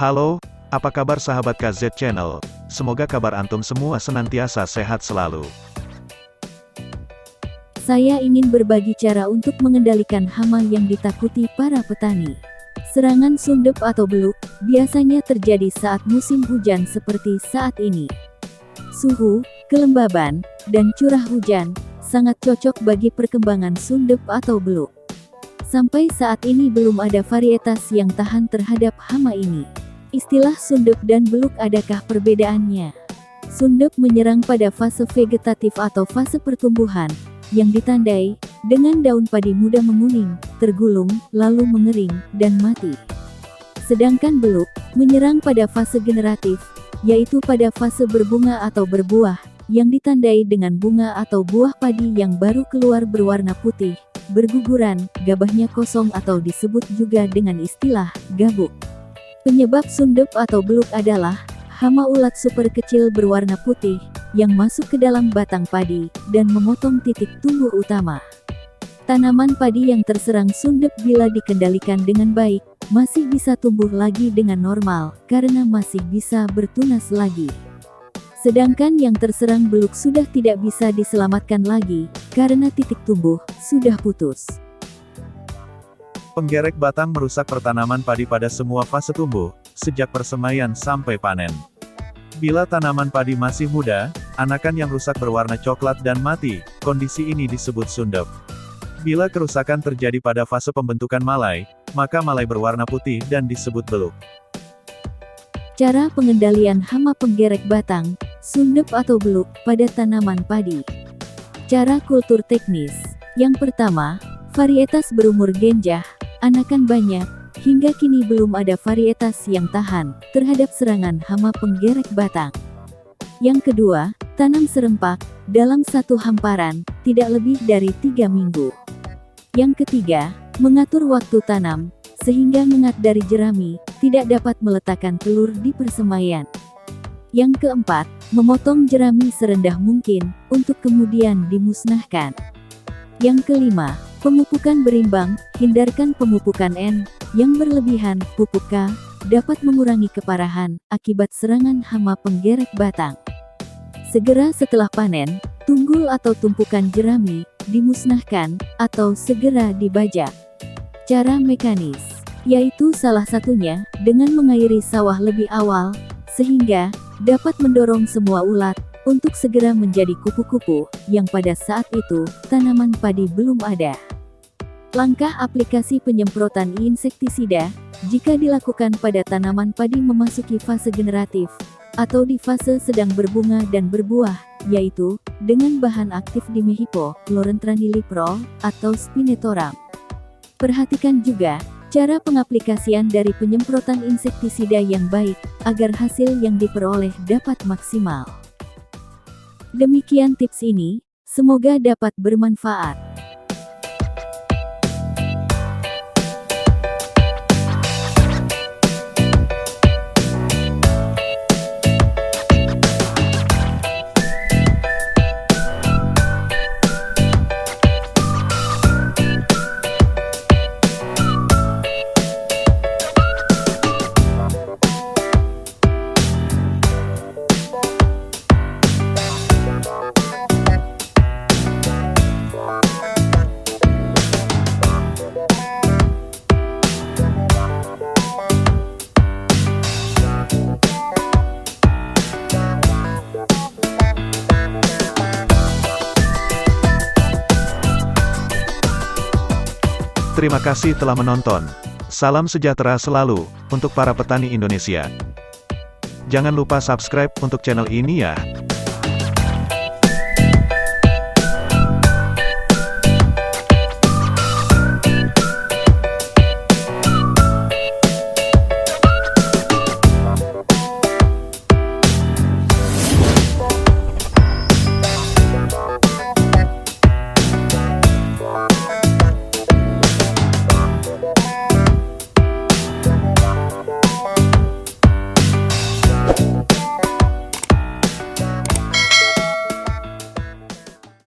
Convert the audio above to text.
Halo, apa kabar sahabat KZ Channel? Semoga kabar antum semua senantiasa sehat selalu. Saya ingin berbagi cara untuk mengendalikan hama yang ditakuti para petani. Serangan sundep atau beluk biasanya terjadi saat musim hujan seperti saat ini. Suhu, kelembaban, dan curah hujan sangat cocok bagi perkembangan sundep atau beluk. Sampai saat ini belum ada varietas yang tahan terhadap hama ini. Istilah sundep dan beluk, adakah perbedaannya? Sundep menyerang pada fase vegetatif atau fase pertumbuhan, yang ditandai dengan daun padi muda menguning, tergulung, lalu mengering, dan mati. Sedangkan beluk menyerang pada fase generatif, yaitu pada fase berbunga atau berbuah, yang ditandai dengan bunga atau buah padi yang baru keluar berwarna putih, berguguran, gabahnya kosong atau disebut juga dengan istilah gabuk. Penyebab sundep atau beluk adalah hama ulat super kecil berwarna putih yang masuk ke dalam batang padi dan memotong titik tumbuh utama. Tanaman padi yang terserang sundep bila dikendalikan dengan baik masih bisa tumbuh lagi dengan normal karena masih bisa bertunas lagi. Sedangkan yang terserang beluk sudah tidak bisa diselamatkan lagi karena titik tumbuh sudah putus. Penggerek batang merusak pertanaman padi pada semua fase tumbuh, sejak persemaian sampai panen. Bila tanaman padi masih muda, anakan yang rusak berwarna coklat dan mati, kondisi ini disebut sundep. Bila kerusakan terjadi pada fase pembentukan malai, maka malai berwarna putih dan disebut beluk. Cara pengendalian hama penggerek batang, sundep atau beluk, pada tanaman padi. Cara kultur teknis. Yang pertama, varietas berumur genjah, anakan banyak, hingga kini belum ada varietas yang tahan terhadap serangan hama penggerek batang. Yang kedua, tanam serempak, dalam satu hamparan, tidak lebih dari 3 minggu. Yang ketiga, mengatur waktu tanam, sehingga mengat dari jerami, tidak dapat meletakkan telur di persemaian. Yang keempat, memotong jerami serendah mungkin, untuk kemudian dimusnahkan. Yang kelima, pemupukan berimbang, hindarkan pemupukan N, yang berlebihan, pupuk K, dapat mengurangi keparahan, akibat serangan hama penggerek batang. Segera setelah panen, tunggul atau tumpukan jerami, dimusnahkan, atau segera dibajak. Cara mekanis, yaitu salah satunya, dengan mengairi sawah lebih awal, sehingga, dapat mendorong semua ulat, untuk segera menjadi kupu-kupu, yang pada saat itu, tanaman padi belum ada. Langkah aplikasi penyemprotan insektisida, jika dilakukan pada tanaman padi memasuki fase generatif, atau di fase sedang berbunga dan berbuah, yaitu, dengan bahan aktif dimehipo, chlorantraniliprol, atau spinetoram. Perhatikan juga, cara pengaplikasian dari penyemprotan insektisida yang baik, agar hasil yang diperoleh dapat maksimal. Demikian tips ini, semoga dapat bermanfaat. Terima kasih telah menonton. Salam sejahtera selalu, untuk para petani Indonesia. Jangan lupa subscribe untuk channel ini ya.